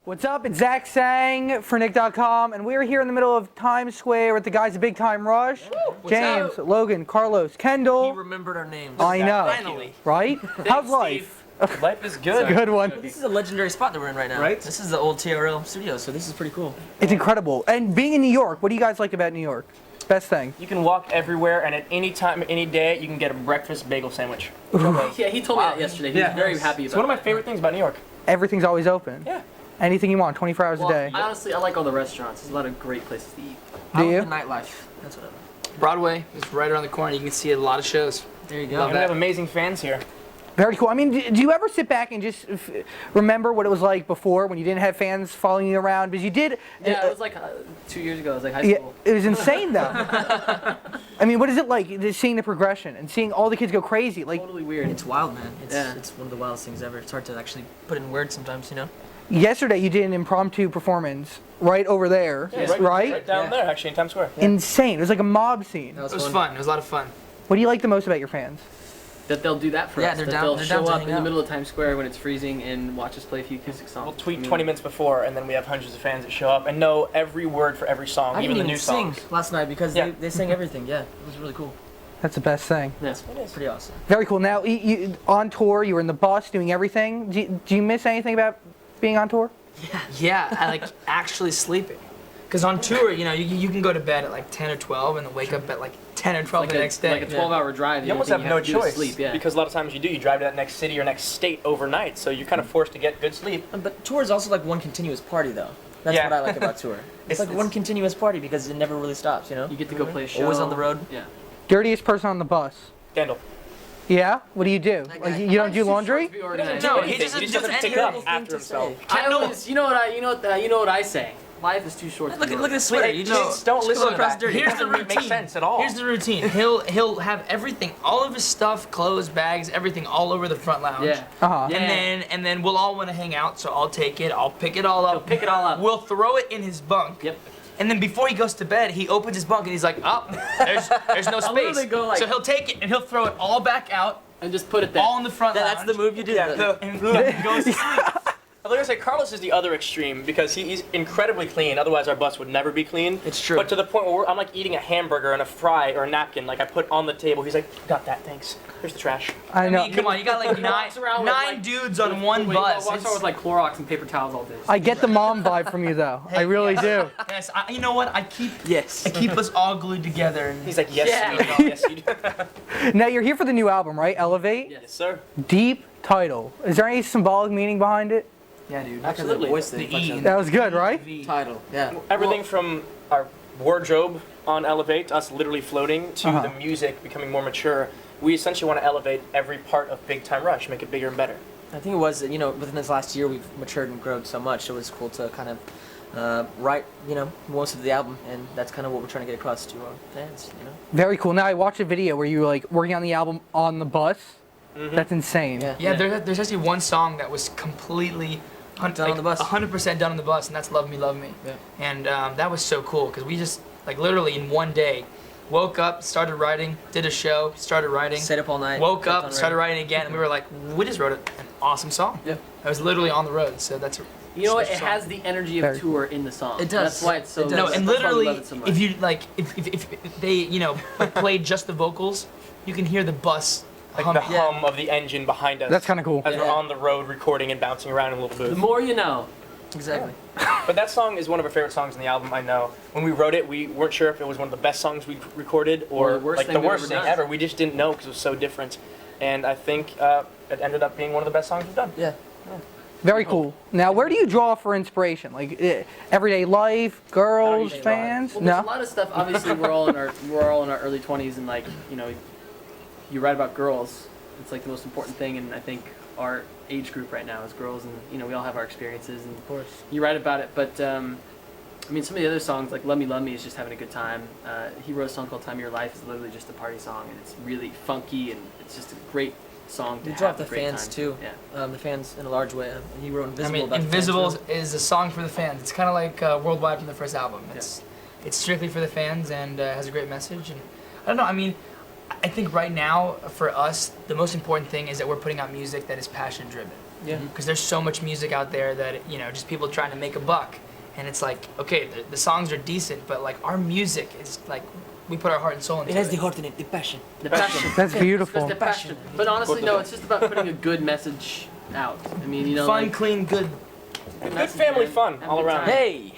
What's up? It's Zach Sang for Nick.com, and we're here in the middle of Times Square with the guys of Big Time Rush. James, Logan, Carlos, Kendall. He remembered our names. I know. Finally. Right? How's life? Life is good. Good one. This is a legendary spot that we're in right now. Right? This is the old TRL studio, so this is pretty cool. It's incredible. And being in New York, what do you guys like about New York? Best thing. You can walk everywhere, and at any time, any day, you can get a breakfast bagel sandwich. Yeah, he told me that yesterday. He was very happy about it. It's one of my favorite things about New York. Everything's always open. Yeah. Anything you want, 24 hours a day. I like all the restaurants. There's a lot of great places to eat. Do you? The nightlife. That's what I love. Broadway is right around the corner. You can see a lot of shows. There you go. And we have amazing fans here. Very cool. I mean, do you ever sit back and just remember what it was like before when you didn't have fans following you around? Because you did. Yeah, it was like 2 years ago. It was like high school. Yeah, it was insane though. I mean, what is it like just seeing the progression and seeing all the kids go crazy? Like, Totally weird. It's wild, man. It's one of the wildest things ever. It's hard to actually put in words sometimes, you know? yesterday you did an impromptu performance right over there, Yeah, right down there, actually, in Times Square. Yeah. Insane. It was like a mob scene. It was fun. It was a lot of fun. What do you like the most about your fans? That they'll do that for us. They're that down, they'll they're show down up to in the middle of Times Square when it's freezing and watch us play a few acoustic songs. We'll tweet 20 minutes before, and then we have hundreds of fans that show up and know every word for every song, I even didn't the new sing songs. last night because they sang everything. Yeah, it was really cool. That's the best thing. Yes, It is. Pretty awesome. Very cool. Now, you on tour, you were in the bus doing everything. Do you miss anything about being on tour? Yeah, I like actually sleeping. Because on tour, you know, you can go to bed at like 10 or 12 and then wake up at like 10 or 12 the next day. Like a 12-hour drive. You almost the only have thing no you have to do is choice, sleep, yeah. because a lot of times you do. You drive to that next city or next state overnight, so you're kind of forced to get good sleep. But tour is also like one continuous party, though. That's Yeah. what I like about tour. It's like one continuous party because it never really stops, you know? You get to go play a show. Always on the road. Yeah. Dirtiest person on the bus? Kendall. Yeah? What do you do? Like, you don't do laundry? To be organized. No, he just does doesn't any pick up horrible after thing to say. himself. I always, you know what I say. Life is too short. Look at this sweater. You just Don't listen to across that. dirty. Here's the Doesn't make routine. sense at all. Here's the routine. He'll have everything, all of his stuff, clothes, bags, everything, all over the front lounge. Yeah. Uh-huh. Yeah. And then we'll all want to hang out. So I'll take it. I'll pick it all up. He'll pick it all up. We'll throw it in his bunk. Yep. And then before he goes to bed, he opens his bunk and he's like, oh, there's no I'll literally space. go like- So he'll take it and he'll throw it all back out, And just put it there. all in the front lounge. That's the move you do. Yeah, though. the- And he goes to sleep. I was gonna say Carlos is the other extreme because he's incredibly clean. Otherwise, our bus would never be clean. It's true. But to the point where I'm like eating a hamburger and a fry or a napkin, like I put on the table. He's like, "Got that? Thanks. Here's the trash." I know. I mean, come on, you got like Walks around with, nine like, dudes on one bus. Walks around with like Clorox and paper towels all day. I get the mom vibe from you, though. I really do. Yes, you know what? I keep Yes. us all glued together. And He's like, "Yes, Yeah. you do. Yes, you do." Now, you're here for the new album, right? Elevate? Yes. Yes, sir. Deep title. Is there any symbolic meaning behind it? Yeah, dude. Absolutely. Voice the thing. E. That was good, right? Title. Yeah. Everything from our wardrobe on Elevate, us literally floating, to Uh-huh. the music becoming more mature. We essentially want to elevate every part of Big Time Rush, make it bigger and better. I think it was, you know, within this last year we've matured and grown so much. It was cool to kind of write, you know, most of the album, and that's kind of what we're trying to get across to our fans, you know. Very cool. Now, I watched a video where you were like working on the album on the bus. That's insane. Yeah. Yeah, there's actually one song that was completely Done on the bus. 100% done on the bus, and that's "Love Me, Love Me." Yeah. And that was so cool because we just like literally in one day woke up, started writing, did a show, started writing, Stayed up all night. woke kept up, on started writing. writing again, and we were like, we just wrote an awesome song. Yeah. I was literally on the road, so that's a You know what? It special has song. the energy of Very tour in the song. It does. That's why it's so. It does. No, that's and why we literally, love it so much. if you like, if they, you know, like played just the vocals, you can hear the bus Like hum. the hum of the engine behind us. That's kind of cool. As we're Yeah. on the road recording and bouncing around in a little the booth. more you know. Exactly. But that song is one of our favorite songs in the album, I know. When we wrote it, we weren't sure if it was one of the best songs we recorded or the worst like thing the we've worst ever thing done. ever. We just didn't know because it was so different. And I think it ended up being one of the best songs we've done. Yeah. Very cool. Now, where do you draw for inspiration? Like everyday life, girls, Everyday fans? Well, there's No. a lot of stuff. Obviously, we're all in our early 20s, and like you know, you write about girls. It's like the most important thing, and I think our age group right now is girls, and you know, we all have our experiences, and Of course. you write about it. But I mean, some of the other songs, like "Love Me, Love Me," is just having a good time. He wrote a song called "Time of Your Life." It's literally just a party song, and it's really funky, and it's just a great song to We have dropped a the great fans time. too. Yeah. The fans in a large way. He wrote I Invisible. mean, about the fans, Invisible too. is a song for the fans. It's kind of like Worldwide from the first album. It's strictly for the fans and has a great message. And I don't know. I mean, I think right now for us, the most important thing is that we're putting out music that is passion driven. Yeah. Because there's so much music out there that, you know, just people trying to make a buck. And it's like, okay, the songs are decent, but like our music is like, we put our heart and soul into it. It has the heart in it, the passion. The passion. That's beautiful. It's the passion. But honestly, no, it's just about putting a good message out. I mean, you know, Fun, like, clean, good. Good family fun Have a all good around. time. Hey!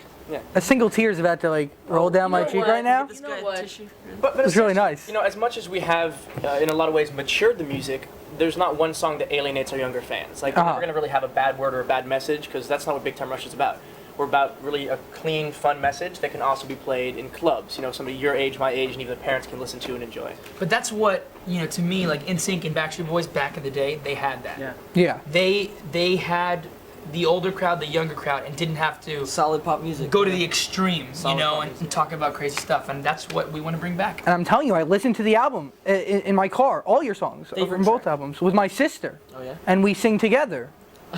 A single tear is about to like roll down my know cheek what? right now. This You guy know what? tissue. But It's really nice. You know, as much as we have, in a lot of ways, matured the music, there's not one song that alienates our younger fans. Like, we're never going to really have a bad word or a bad message, because that's not what Big Time Rush is about. We're about really a clean, fun message that can also be played in clubs. You know, somebody your age, my age, and even the parents can listen to and enjoy. But that's what, you know, to me, like NSYNC and Backstreet Boys back in the day, they had that. Yeah. Yeah. They had the older crowd, the younger crowd, and didn't have to Solid pop music. go to the extremes, Solid you know, pop and music. talk about crazy stuff. And that's what we want to bring back. And I'm telling you, I listened to the album in my car, all your songs Favorite from both track? albums with my sister, Oh, yeah? and we sing together.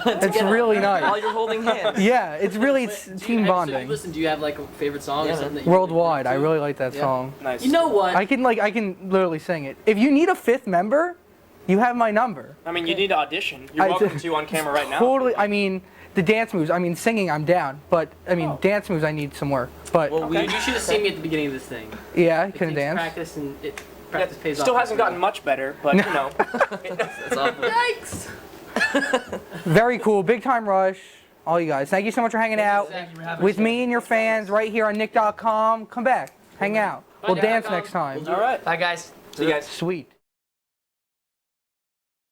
It's really While nice. you're holding hands. Yeah, it's really it's Do you- team So you bonding. listen, do you have like a favorite song Yeah, or man. something that you Worldwide, I to? really like that Yeah. song. Nice. You know what? I can literally sing it. If you need a fifth member, you have my number. I mean, you need to audition. You're I welcome did- to on camera right now. Totally. I mean, the dance moves. I mean, singing, I'm down. But I mean, Oh. dance moves, I need some work. But Well, Okay. you should have seen me at the beginning of this thing. yeah, I It couldn't takes dance. Practice and Yeah, practice pays off. still hasn't gotten much better, but you know. That's awful. Yikes! Very cool. Big Time Rush. All you guys. Thank you so much for hanging out Thank you for having with us. me and your fans right here on Nick.com. Come back. Hang out. We'll dance next time. All right. Bye, guys. See you guys. Sweet.